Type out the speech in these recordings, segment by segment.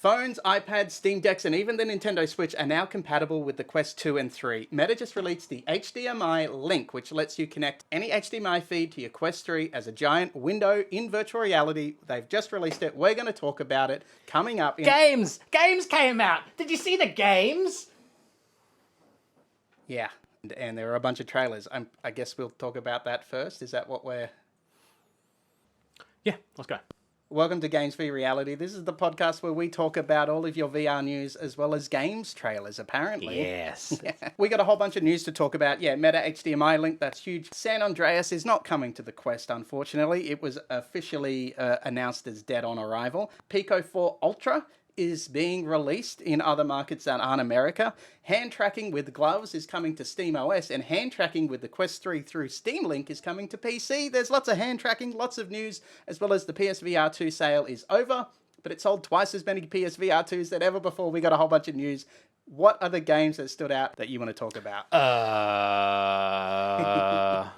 Phones, iPads, Steam Decks, and even the Nintendo Switch are now compatible with the Quest 2 and 3. Meta just released the Hdmi link, which lets you connect any HDMI feed to your Quest 3 as a giant window in virtual reality. They've just released it. We're going to talk about it coming up in... Games! Games came out! Did you see the games? Yeah, and there are a bunch of trailers. I guess we'll talk about that first. Is that what we're... Yeah, let's go. Welcome to Games v Reality. This is the podcast where we talk about all of your VR news as well as games trailers, apparently. Yes. Yeah. We got a whole bunch of news to talk about. Yeah, Meta HDMI link, that's huge. San Andreas is not coming to the Quest, unfortunately. It was officially announced as dead on arrival. Pico 4 Ultra is being released in other markets that aren't America. Hand tracking with gloves is coming to SteamOS, and hand tracking with the Quest 3 through SteamLink is coming to PC. There's lots of hand tracking, lots of news, as well as the PSVR 2 sale is over, but it sold twice as many PSVR 2s than ever before. We got a whole bunch of news. What are the games that stood out that you want to talk about?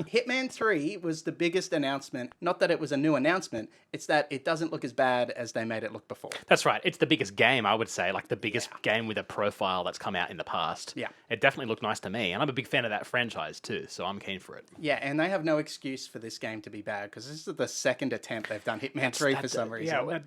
Hitman 3 was the biggest announcement. Not that it was a new announcement, it's that it doesn't look as bad as they made it look before. That's right. It's the biggest game, I would say. Like the biggest game with a profile that's come out in the past. Yeah. It definitely looked nice to me. And I'm a big fan of that franchise too, so I'm keen for it. Yeah, and they have no excuse for this game to be bad, because this is the second attempt they've done Hitman 3 for some reason. Yeah,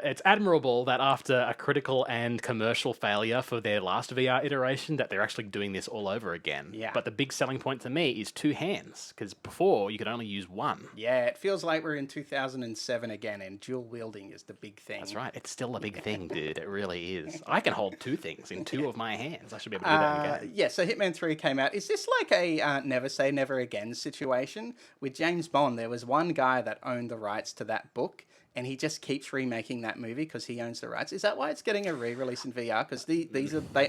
it's admirable that after a critical and commercial failure for their last VR iteration, that they're actually doing this all over again. Yeah. But the big selling point to me is two hands, because before you could only use one. Yeah, it feels like we're in 2007 again, and dual wielding is the big thing. That's right. It's still a big thing, dude. It really is. I can hold two things in two of my hands. I should be able to do that in a game. Yeah, so Hitman 3 came out. Is this like a never say never again situation? With James Bond, there was one guy that owned the rights to that book, and he just keeps remaking that movie because he owns the rights. Is that why it's getting a re-release in VR? Because they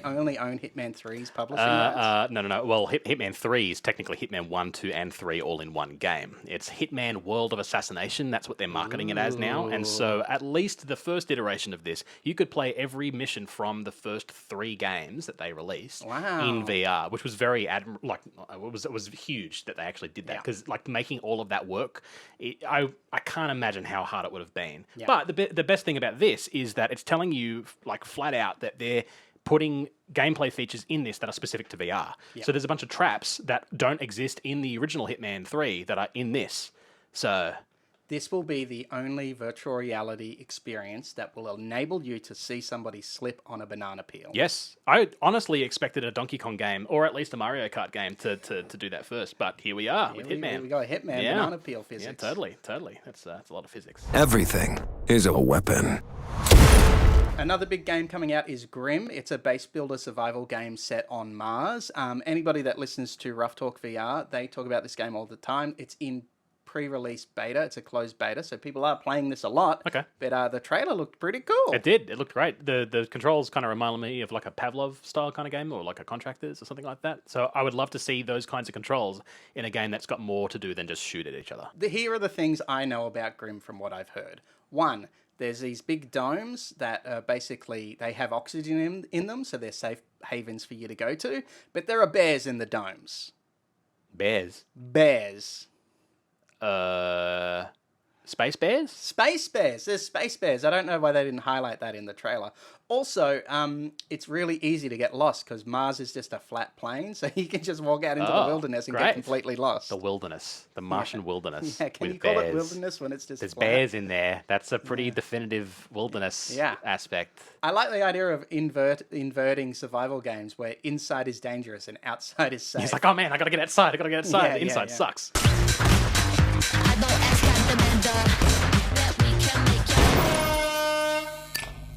only own Hitman 3's publishing rights? No. Well, Hitman 3 is technically Hitman 1, 2, and 3 all in one game. It's Hitman World of Assassination. That's what they're marketing it as now. And so at least the first iteration of this, you could play every mission from the first 3 games that they released in VR, which was very it was huge that they actually did that, because like making all of that work, I can't imagine how hard it would have been. Yeah. But the best thing about this is that it's telling you like flat out that they're putting gameplay features in this that are specific to VR. Yeah. So there's a bunch of traps that don't exist in the original Hitman 3 that are in this. So this will be the only virtual reality experience that will enable you to see somebody slip on a banana peel. Yes. I honestly expected a Donkey Kong game, or at least a Mario Kart game, to do that first. But here we are with Hitman. We got Hitman, banana peel physics. Yeah, totally. That's a lot of physics. Everything is a weapon. Another big game coming out is Grim. It's a base builder survival game set on Mars. Anybody that listens to Rough Talk VR, they talk about this game all the time. It's in pre-release beta. It's a closed beta, so people are playing this a lot. Okay. But the trailer looked pretty cool. It did. It looked great. The controls kind of reminded me of like a Pavlov style kind of game, or like a Contractors or something like that. So I would love to see those kinds of controls in a game that's got more to do than just shoot at each other. Here are the things I know about Grim from what I've heard. One, there's these big domes that basically, they have oxygen in them, so they're safe havens for you to go to. But there are bears in the domes. Bears? Bears. Space bears? Space bears. There's space bears. I don't know why they didn't highlight that in the trailer. Also, it's really easy to get lost because Mars is just a flat plain, so you can just walk out into the wilderness and get completely lost. The wilderness. The Martian wilderness. Yeah, can you call it wilderness when it's just There's flat? bears in there. That's a pretty definitive wilderness aspect. I like the idea of inverting survival games where inside is dangerous and outside is safe. He's like, oh man, I gotta get outside. The inside sucks.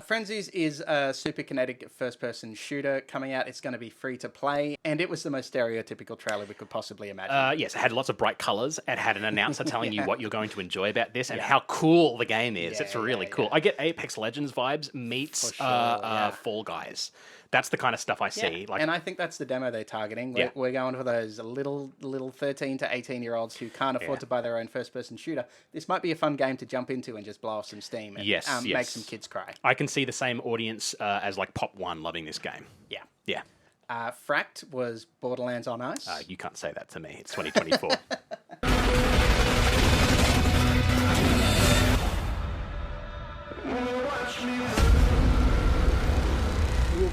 Frenzies is a super kinetic first-person shooter coming out. It's going to be free to play, and it was the most stereotypical trailer we could possibly imagine. Yes, it had lots of bright colors. It had an announcer telling you what you're going to enjoy about this and how cool the game is. It's really cool. I get Apex Legends vibes meets Fall Guys. That's the kind of stuff I see. Like, and I think that's the demo they're targeting. We're going for those little 13 to 18-year-olds who can't afford to buy their own first-person shooter. This might be a fun game to jump into and just blow off some steam and make some kids cry. I can see the same audience as like Pop 1 loving this game. Yeah. Fracked was Borderlands on Ice. You can't say that to me. It's 2024.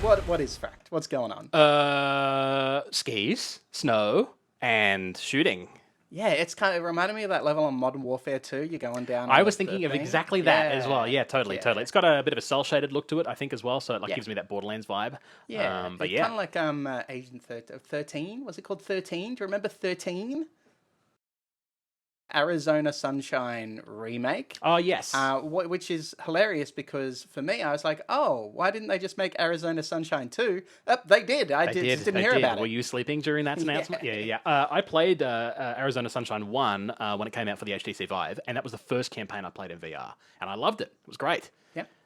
what is Fracked? What's going on? Skis, snow, and shooting. Yeah, it's kind of reminded me of that level on Modern Warfare 2. You're going down. I was thinking of exactly that as well. Yeah, totally. It's got a bit of a cel-shaded look to it, I think, as well. So it gives me that Borderlands vibe. Yeah, but kind of like Agent 13. Was it called 13? Do you remember 13? Arizona Sunshine Remake. Oh, yes. Which is hilarious because for me, I was like, oh, why didn't they just make Arizona Sunshine 2? They did. I just didn't hear about it. Were you sleeping during that announcement? Yeah. I played Arizona Sunshine 1 when it came out for the HTC Vive, and that was the first campaign I played in VR, and I loved it. It was great.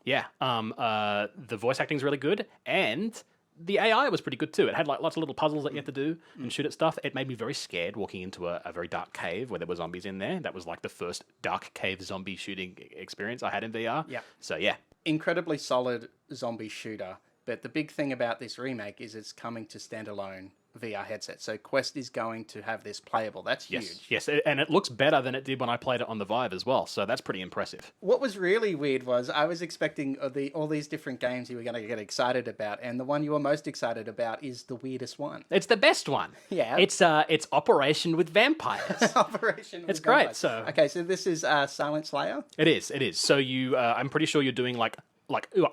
Yeah. The voice acting's really good, and the AI was pretty good too. It had like lots of little puzzles that you had to do and shoot at stuff. It made me very scared walking into a very dark cave where there were zombies in there. That was like the first dark cave zombie shooting experience I had in VR. Yeah. So yeah. Incredibly solid zombie shooter. But the big thing about this remake is it's coming to standalone VR headset. So Quest is going to have this playable. That's huge. Yes, and it looks better than it did when I played it on the Vive as well. So that's pretty impressive. What was really weird was I was expecting all these different games you were going to get excited about, and the one you were most excited about is the weirdest one. It's the best one. Yeah. It's Operation with Vampires. Operation with It's great. Vampires. So okay, so this is Silent Slayer? It is. So you, I'm pretty sure you're doing like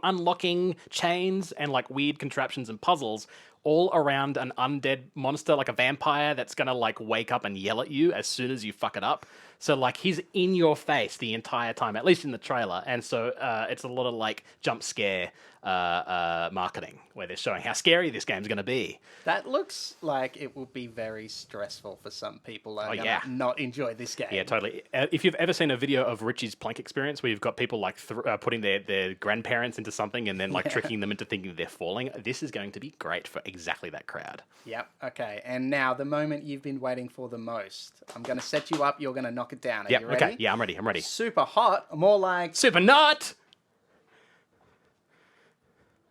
unlocking chains and like weird contraptions and puzzles all around an undead monster, like a vampire that's gonna like wake up and yell at you as soon as you fuck it up. So like he's in your face the entire time, at least in the trailer. And so it's a lot of like jump scare marketing where they're showing how scary this game's gonna be. That looks like it will be very stressful for some people who are gonna not enjoy this game. Yeah, totally. If you've ever seen a video of Richie's plank experience where you've got people like putting their grandparents into something and then like tricking them into thinking they're falling, this is going to be great for exactly that crowd. Yep. Okay. And now the moment you've been waiting for the most. I'm going to set you up. You're going to knock it down. Are you ready? Okay. Yeah, I'm ready. Super hot. More like... Super not!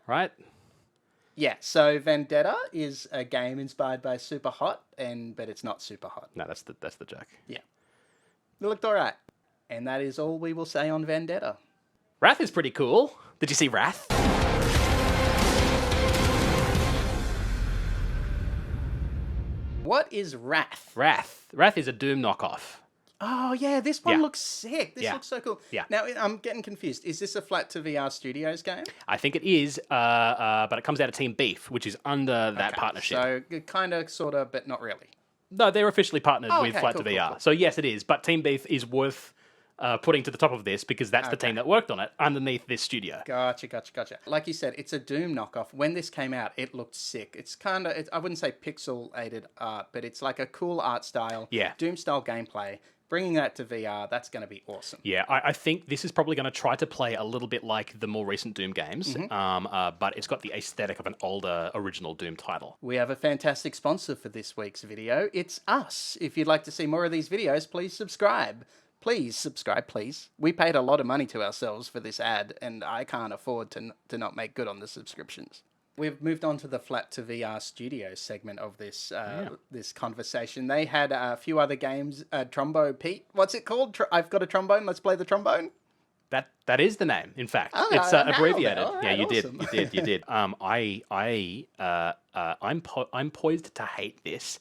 Right? Yeah. So Vendetta is a game inspired by Super Hot, but it's not super hot. No, that's the joke. Yeah. It looked all right. And that is all we will say on Vendetta. Wrath is pretty cool. Did you see Wrath? What is Wrath? Wrath is a Doom knockoff. Oh, yeah, this one looks sick. This looks so cool. Yeah. Now, I'm getting confused. Is this a Flat2VR Studios game? I think it is, but it comes out of Team Beef, which is under that partnership. So, kind of, sort of, but not really. No, they're officially partnered with Flat2VR. Cool. So, yes, it is. But Team Beef is worth putting to the top of this because that's the team that worked on it underneath this studio. Gotcha. Like you said, it's a Doom knockoff. When this came out, it looked sick. It's kind of, I wouldn't say pixelated art, but it's like a cool art style. Yeah. Doom-style gameplay. Bringing that to VR, that's going to be awesome. Yeah, I think this is probably going to try to play a little bit like the more recent Doom games, but it's got the aesthetic of an older original Doom title. We have a fantastic sponsor for this week's video. It's us. If you'd like to see more of these videos, please subscribe. Please subscribe, please. We paid a lot of money to ourselves for this ad, and I can't afford to not make good on the subscriptions. We've moved on to the Flat2VR Studios segment of this this conversation. They had a few other games. Trombo Pete, what's it called? I've got a trombone. Let's play the trombone. That is the name. In fact, it's abbreviated. Right, awesome. You did. I'm poised to hate this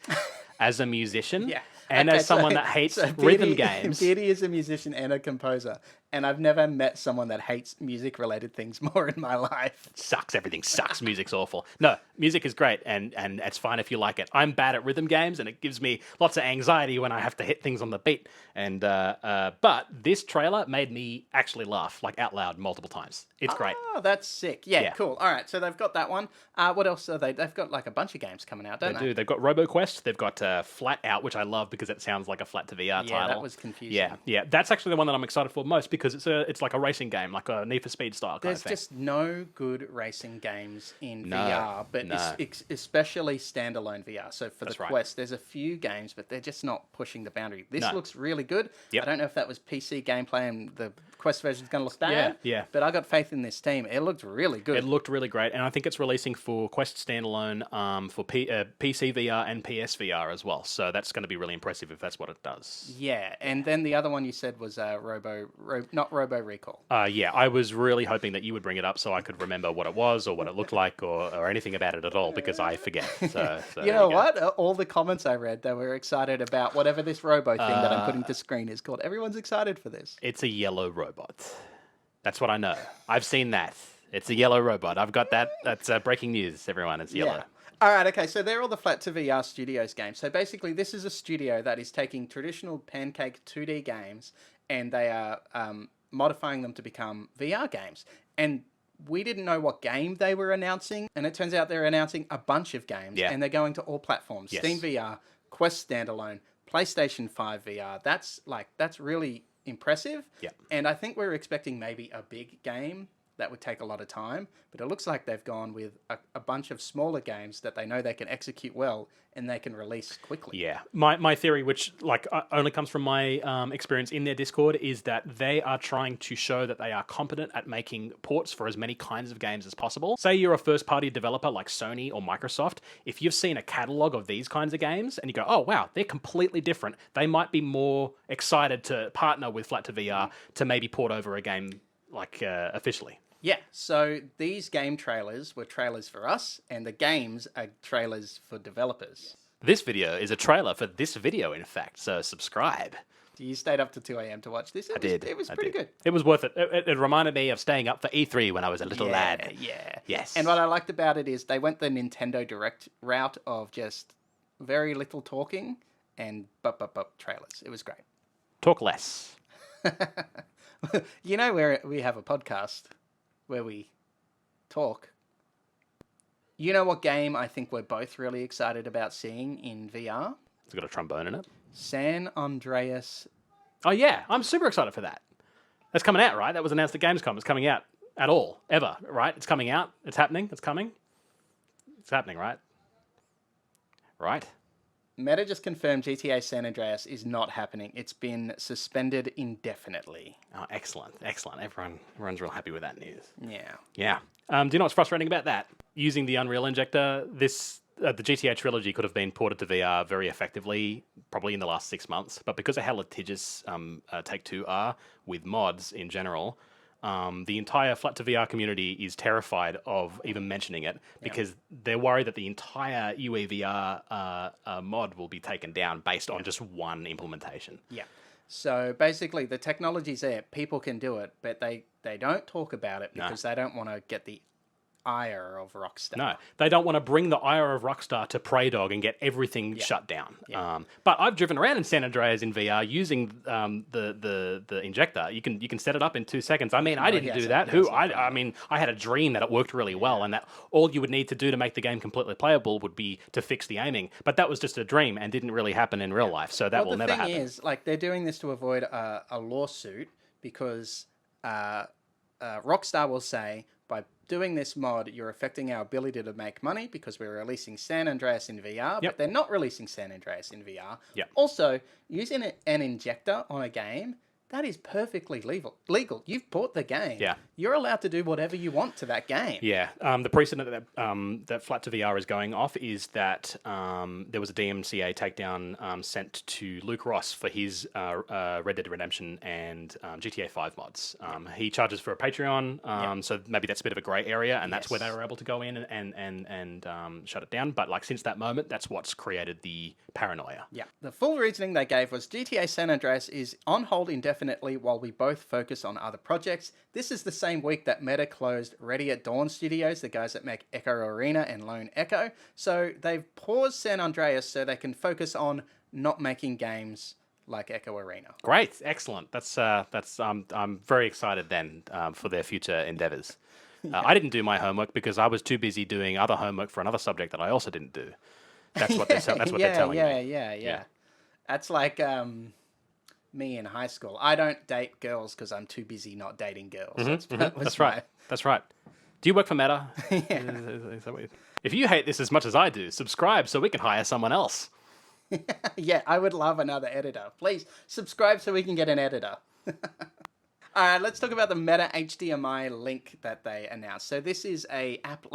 as a musician. Yeah. And as someone that hates rhythm games. Beardy is a musician and a composer, and I've never met someone that hates music-related things more in my life. It sucks. Everything sucks. Music's awful. No, music is great, and it's fine if you like it. I'm bad at rhythm games, and it gives me lots of anxiety when I have to hit things on the beat. And but this trailer made me actually laugh, like out loud, multiple times. It's great. Oh, that's sick. Yeah, cool. All right, so they've got that one. What else are they? They've got like a bunch of games coming out, don't they? They do. They've got RoboQuest. They've got Flat Out, which I love because it sounds like a Flat2VR title. Yeah, that was confusing. Yeah. That's actually the one that I'm excited for most because it's like a racing game, like a Need for Speed style kind of thing. There's just no good racing games in VR, but especially standalone VR. So for the Quest, there's a few games, but they're just not pushing the boundary. This looks really good. Yep. I don't know if that was PC gameplay and the Quest version is going to look bad. Yeah. But I got faith in this team. It looked really good. It looked really great, and I think it's releasing for Quest standalone for PCVR and PSVR as well. So that's going to be really impressive if that's what it does. Yeah, and then the other one you said was Robo not Robo Recall. Yeah, I was really hoping that you would bring it up so I could remember what it was or what it looked like or anything about it at all, because I forget. So You know what? All the comments I read, they were excited about whatever this Robo thing that I'm putting to screen is called. Everyone's excited for this. It's a yellow robot. That's what I know. I've seen that. It's a yellow robot. I've got that. That's breaking news, everyone. It's yellow. Yeah. All right, okay, so they're all the Flat2VR Studios games. So basically, this is a studio that is taking traditional pancake 2D games and they are modifying them to become VR games. And we didn't know what game they were announcing, and it turns out they're announcing a bunch of games, and they're going to all platforms. Yes. SteamVR, Quest Standalone, PlayStation 5 VR. That's really impressive. Yeah. And I think we're expecting maybe a big game that would take a lot of time, but it looks like they've gone with a bunch of smaller games that they know they can execute well and they can release quickly. Yeah. My theory, which only comes from my experience in their Discord, is that they are trying to show that they are competent at making ports for as many kinds of games as possible. Say you're a first-party developer like Sony or Microsoft. If you've seen a catalog of these kinds of games and you go, oh, wow, they're completely different, they might be more excited to partner with Flat2VR to maybe port over a game officially. Yeah, so these game trailers were trailers for us, and the games are trailers for developers. This video is a trailer for this video, in fact, so subscribe. You stayed up to 2 a.m. to watch this? I did. It was pretty good. It was worth it. It reminded me of staying up for E3 when I was a little lad. Yeah. Yes. And what I liked about it is they went the Nintendo Direct route of just very little talking and trailers. It was great. Talk less. You know where we have a podcast where we talk. You know what game I think we're both really excited about seeing in VR? It's got a trombone in it. San Andreas. Oh, yeah. I'm super excited for that. That's coming out, right? That was announced at Gamescom. It's coming out at all, ever, right? It's coming out. It's happening. It's coming. It's happening, right? Right? Meta just confirmed GTA San Andreas is not happening. It's been suspended indefinitely. Oh, excellent. Excellent. Everyone's real happy with that news. Yeah. Yeah. Do you know what's frustrating about that? Using the Unreal Injector, the GTA trilogy could have been ported to VR very effectively, probably in the last 6 months. But because of how litigious Take-Two are with mods in general, the entire Flat2VR community is terrified of even mentioning it because they're worried that the entire UAVR mod will be taken down based on just one implementation. Yeah. So basically, the technology's there. People can do it, but they don't talk about it because they don't want to get the ire of Rockstar. No, they don't want to bring the ire of Rockstar to Prey Dog and get everything shut down. Yeah. But I've driven around in San Andreas in VR using the injector. You can set it up in 2 seconds. I mean, I didn't do that. I mean, I had a dream that it worked really well, and that all you would need to do to make the game completely playable would be to fix the aiming. But that was just a dream and didn't really happen in real life. So that will never happen. The thing is, they're doing this to avoid a lawsuit because Rockstar will say, by doing this mod, you're affecting our ability to make money because we're releasing San Andreas in VR, but they're not releasing San Andreas in VR. Yep. Also, using an injector on a game, that is perfectly legal. You've bought the game. Yeah. You're allowed to do whatever you want to that game. Yeah. The precedent that Flat2VR is going off is that there was a DMCA takedown sent to Luke Ross for his Red Dead Redemption and GTA 5 mods. He charges for a Patreon, so maybe that's a bit of a grey area, and that's where they were able to go in and shut it down. But since that moment, that's what's created the paranoia. Yeah. The full reasoning they gave was GTA San Andreas is on hold indefinitely while we both focus on other projects. This is the same week that Meta closed Ready at Dawn Studios, the guys that make Echo Arena and Lone Echo. So they've paused San Andreas so they can focus on not making games like Echo Arena. Great, excellent. That's I'm very excited then for their future endeavors. I didn't do my homework because I was too busy doing other homework for another subject that I also didn't do. That's what they're telling me. Yeah. That's like me in high school. I don't date girls because I'm too busy not dating girls. That's right. That's right. Do you work for Meta? Is that what if you hate this as much as I do, subscribe so we can hire someone else. Yeah, I would love another editor. Please subscribe so we can get an editor. All right, let's talk about the Meta HDMI link that they announced. So this is a app.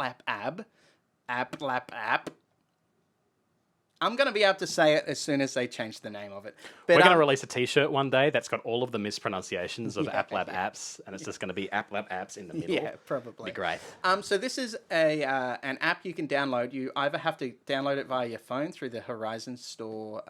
I'm going to be able to say it as soon as they change the name of it. But, We're going to release a T-shirt one day that's got all of the mispronunciations of AppLab apps, and it's just going to be AppLab apps in the middle. Yeah, probably. Be great. So this is an app you can download. You either have to download it via your phone through the Horizon Store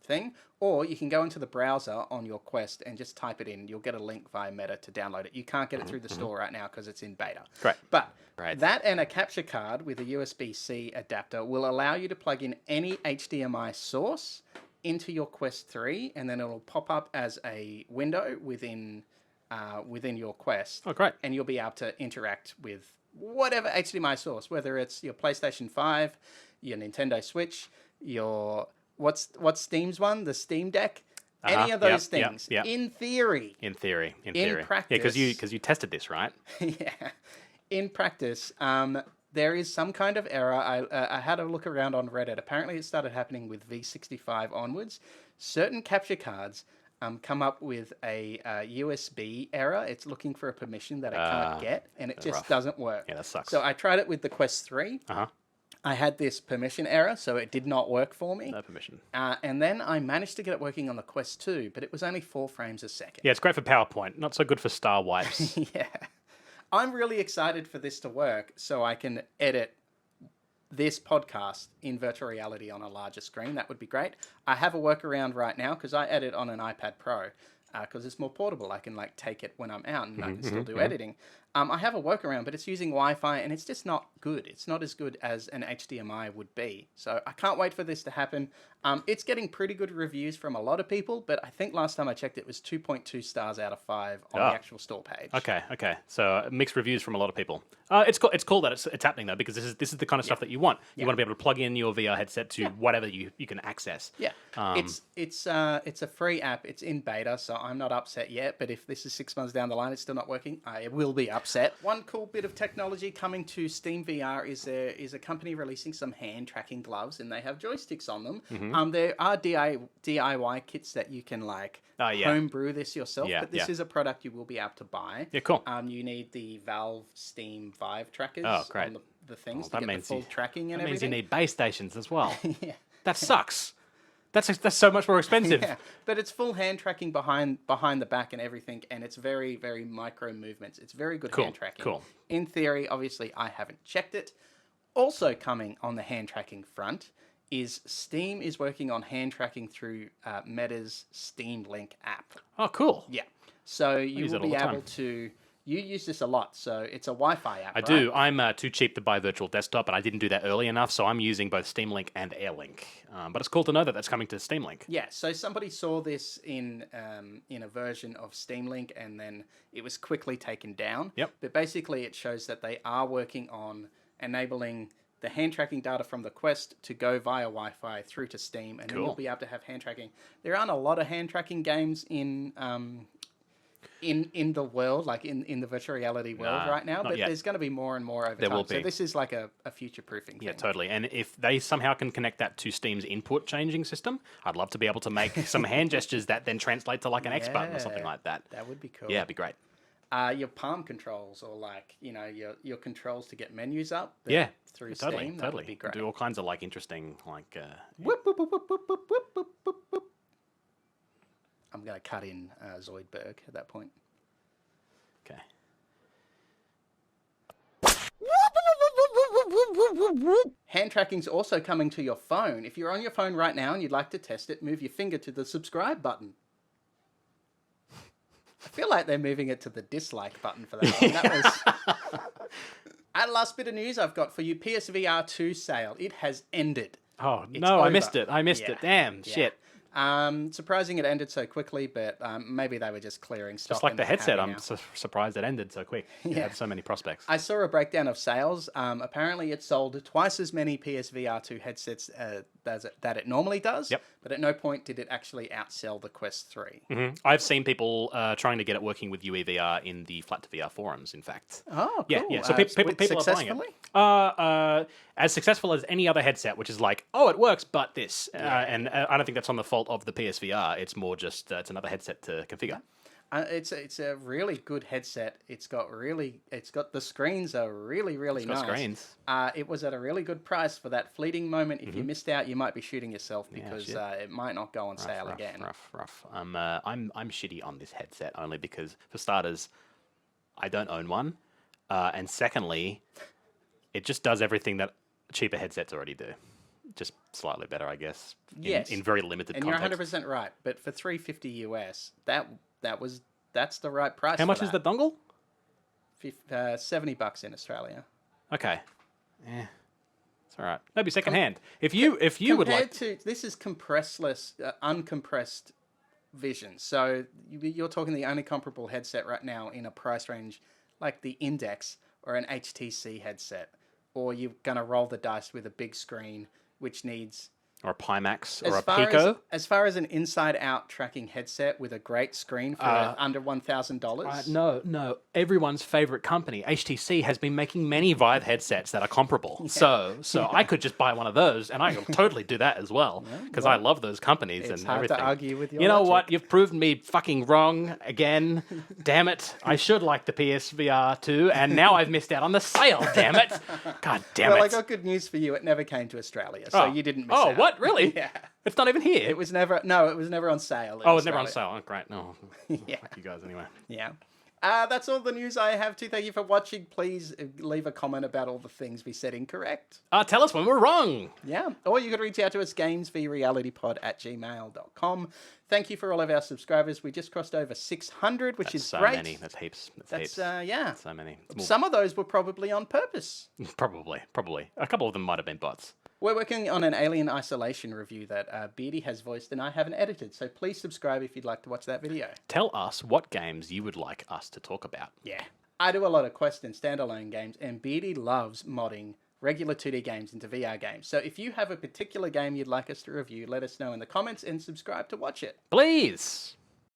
thing, or you can go into the browser on your Quest and just type it in. You'll get a link via Meta to download it. You can't get it through the store right now because it's in beta. Great. But Right. that and a capture card with a USB-C adapter will allow you to plug in any HDMI source into your Quest 3, and then it'll pop up as a window within your Quest. Oh, great. And you'll be able to interact with whatever HDMI source, whether it's your PlayStation 5, your Nintendo Switch, your what's Steam's one, the Steam Deck, any of those things. Yep. In theory. In theory. In Yeah, practice. because you tested this, right? Yeah. In practice, there is some kind of error. I had a look around on Reddit. Apparently, it started happening with V65 onwards. Certain capture cards come up with a USB error. It's looking for a permission that it can't get, and it just doesn't work. Yeah, that sucks. So I tried it with the Quest 3. I had this permission error, so it did not work for me. No permission. And then I managed to get it working on the Quest 2, but it was only 4 frames a second. Yeah, it's great for PowerPoint. Not so good for star wipes. Yeah. I'm really excited for this to work so I can edit this podcast in virtual reality on a larger screen. That would be great. I have a workaround right now because I edit on an iPad Pro because it's more portable. I can take it when I'm out and I can still do editing. I have a workaround, but it's using Wi-Fi and it's just not good. It's not as good as an HDMI would be. So I can't wait for this to happen. It's getting pretty good reviews from a lot of people, but I think last time I checked it was 2.2 stars out of 5 on the actual store page. Okay. So mixed reviews from a lot of people. It's cool that it's happening though, because this is the kind of stuff that you want. You want to be able to plug in your VR headset to whatever you can access. Yeah. It's a free app. It's in beta, so I'm not upset yet. But if this is 6 months down the line, it's still not working, I will be upset. One cool bit of technology coming to SteamVR is there is a company releasing some hand tracking gloves, and they have joysticks on them. There are DIY kits that you can homebrew this yourself, but this is a product you will be able to buy. Yeah, cool. You need the Valve Steam Vive trackers great. on the things to get the full tracking and that everything. That means you need base stations as well. Yeah. That sucks. That's so much more expensive. Yeah, but it's full hand tracking behind the back and everything, and it's very, very micro movements. It's very good hand tracking. Cool. In theory, obviously, I haven't checked it. Also coming on the hand tracking front is Steam is working on hand tracking through Meta's SteamLink app. Oh, cool. Yeah. So you will be able to... You use this a lot, so it's a Wi-Fi app, I do. I'm too cheap to buy virtual desktop, and I didn't do that early enough, so I'm using both SteamLink and AirLink. But it's cool to know that that's coming to SteamLink. Yeah, so somebody saw this in a version of SteamLink, and then it was quickly taken down. Yep. But basically, it shows that they are working on enabling the hand tracking data from the Quest to go via Wi-Fi through to Steam, and then you'll be able to have hand tracking. There aren't a lot of hand tracking games in the world, in the virtual reality world right now, but there's going to be more and more over time. Will be. So this is like a future-proofing thing. Yeah, totally. And if they somehow can connect that to Steam's input changing system, I'd love to be able to make some hand gestures that then translate to an X button or something like that. That would be cool. Yeah, it'd be great. Your palm controls, or your controls to get menus up. Through totally, Steam, that would be great. Do all kinds of interesting Whoop, whoop, whoop, whoop, whoop, whoop, whoop, whoop, whoop. I'm going to cut in Zoidberg at that point. Okay. Hand tracking's also coming to your phone. If you're on your phone right now and you'd like to test it, move your finger to the subscribe button. I feel like they're moving it to the dislike button for that one. That was... And last bit of news I've got for you, PSVR 2 sale. It has ended. Oh, It's no, over. I missed it. Damn, shit. Surprising it ended so quickly, but maybe they were just clearing stock. Just like and the they're headset, happy I'm now. surprised it ended so quick. It had so many prospects. I saw a breakdown of sales. Apparently, it sold twice as many PSVR 2 headsets that it normally does. Yep. But at no point did it actually outsell the Quest 3. Mm-hmm. I've seen people trying to get it working with UEVR in the Flat2VR forums, in fact. Oh, cool. Yeah. So people are buying it. As successful as any other headset, which is it works, but this. And I don't think that's on the fault of the PSVR. It's more just it's another headset to configure. It's a really good headset. It's got the screens are really nice. Screens. It was at a really good price for that fleeting moment. If you missed out, you might be shooting yourself because it might not go on sale again. Rough. I'm shitty on this headset only because, for starters, I don't own one, and secondly, it just does everything that cheaper headsets already do. Just slightly better, I guess. In very limited context. And you're 100% right. But for $350 US, that's the right price. How much is the dongle? $70 in Australia. Okay. It's all right. Maybe second hand. If you would like to, this is compressless, uncompressed vision. So you're talking the only comparable headset right now in a price range like the Index or an HTC headset, or you're gonna roll the dice with a big screen, which needs... Or a Pimax or a Pico. As far as an inside-out tracking headset with a great screen for under $1,000. No. Everyone's favorite company, HTC, has been making many Vive headsets that are comparable. Yeah. So I could just buy one of those, and I could totally do that as well, because I love those companies and everything. It's hard to argue with your You know logic. what? You've proven me fucking wrong again. Damn it. I should like the PSVR too, and now I've missed out on the sale, damn it. God damn it. Well, I got good news for you. It never came to Australia, so you didn't miss out. Oh, what? Really? Yeah. It's not even here. It was never on sale. It was never on sale. Oh, great. No. Yeah. Fuck you guys anyway. Yeah. That's all the news I have to. Thank you for watching. Please leave a comment about all the things we said incorrect. Tell us when we're wrong. Yeah. Or you could reach out to us, GamesVRealityPod@gmail.com. Thank you for all of our subscribers. We just crossed over 600, which is so great. Many. That's heaps. That's yeah. So many. Some of those were probably on purpose. Probably. A couple of them might have been bots. We're working on an Alien Isolation review that Beardy has voiced and I haven't edited, so please subscribe if you'd like to watch that video. Tell us what games you would like us to talk about. Yeah. I do a lot of Quest and standalone games, and Beardy loves modding regular 2D games into VR games. So if you have a particular game you'd like us to review, let us know in the comments and subscribe to watch it. Please!